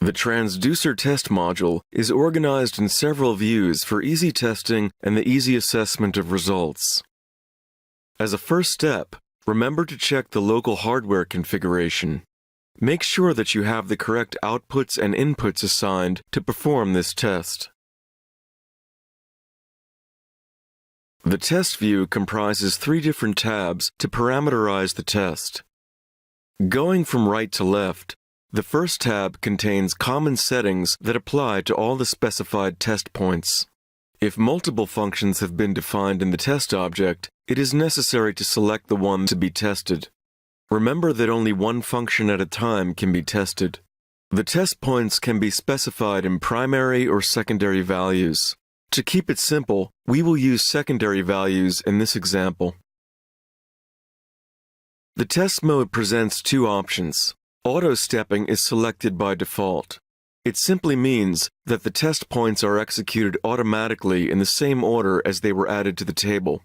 The Transducer test module is organized in several views for easy testing and the easy assessment of results. As a first step, remember to check the local hardware configuration. Make sure that you have the correct outputs and inputs assigned to perform this test. The test view comprises 3 different tabs to parameterize the test. Going from right to left, the first tab contains common settings that apply to all the specified test points. If multiple functions have been defined in the test object, it is necessary to select the one to be tested. Remember that only one function at a time can be tested. The test points can be specified in primary or secondary values. To keep it simple, we will use secondary values in this example. The test mode presents 2 options. Auto-stepping is selected by default. It simply means that the test points are executed automatically in the same order as they were added to the table.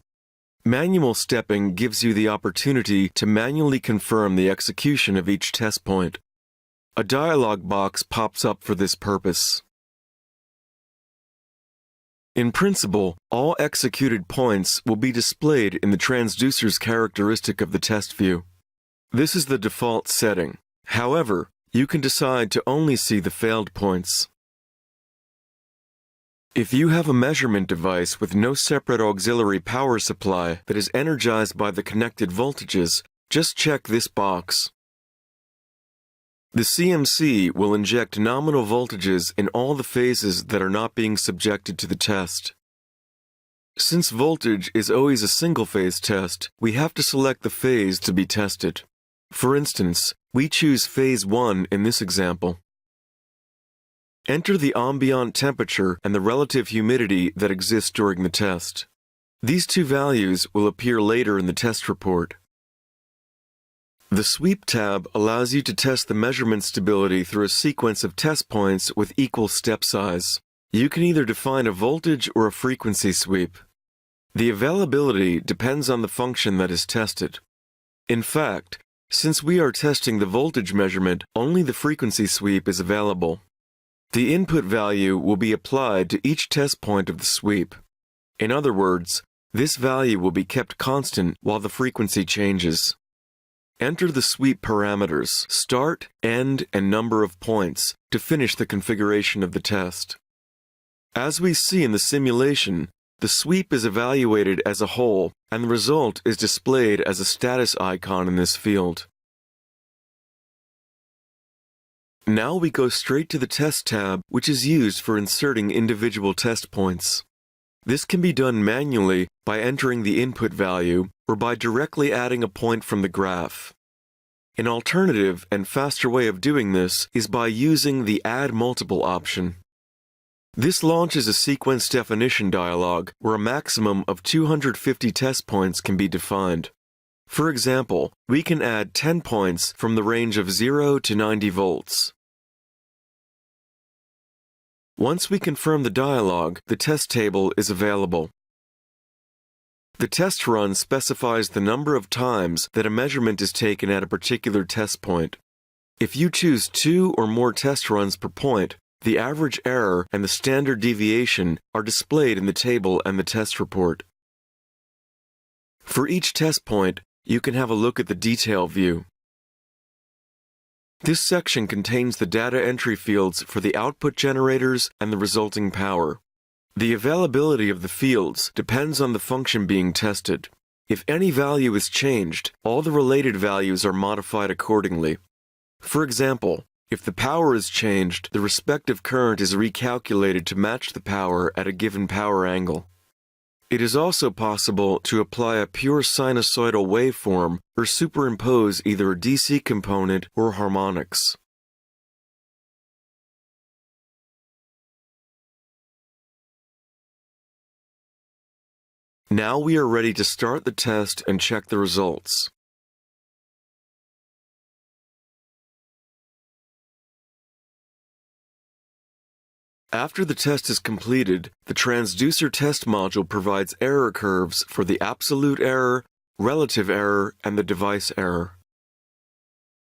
Manual stepping gives you the opportunity to manually confirm the execution of each test point. A dialog box pops up for this purpose. In principle, all executed points will be displayed in the transducer's characteristic of the test view. This is the default setting. However, you can decide to only see the failed points. If you have a measurement device with no separate auxiliary power supply that is energized by the connected voltages, just check this box. The CMC will inject nominal voltages in all the phases that are not being subjected to the test. Since voltage is always a single-phase test, we have to select the phase to be tested. For instance, we choose phase 1 in this example. Enter the ambient temperature and the relative humidity that exists during the test. These 2 values will appear later in the test report. The Sweep tab allows you to test the measurement stability through a sequence of test points with equal step size. You can either define a voltage or a frequency sweep. The availability depends on the function that is tested. In fact, since we are testing the voltage measurement, only the frequency sweep is available. The input value will be applied to each test point of the sweep. In other words, this value will be kept constant while the frequency changes. Enter the sweep parameters, start, end, and number of points, to finish the configuration of the test. As we see in the simulation, the sweep is evaluated as a whole, and the result is displayed as a status icon in this field. Now we go straight to the Test tab, which is used for inserting individual test points. This can be done manually by entering the input value or by directly adding a point from the graph. An alternative and faster way of doing this is by using the Add Multiple option. This launches a sequence definition dialog where a maximum of 250 test points can be defined. For example, we can add 10 points from the range of 0 to 90 volts. Once we confirm the dialog, the test table is available. The test run specifies the number of times that a measurement is taken at a particular test point. If you choose 2 or more test runs per point, the average error and the standard deviation are displayed in the table and the test report. For each test point, you can have a look at the detail view. This section contains the data entry fields for the output generators and the resulting power. The availability of the fields depends on the function being tested. If any value is changed, all the related values are modified accordingly. For example, if the power is changed, the respective current is recalculated to match the power at a given power angle. It is also possible to apply a pure sinusoidal waveform or superimpose either a DC component or harmonics. Now we are ready to start the test and check the results. After the test is completed, the Transducer test module provides error curves for the absolute error, relative error, and the device error.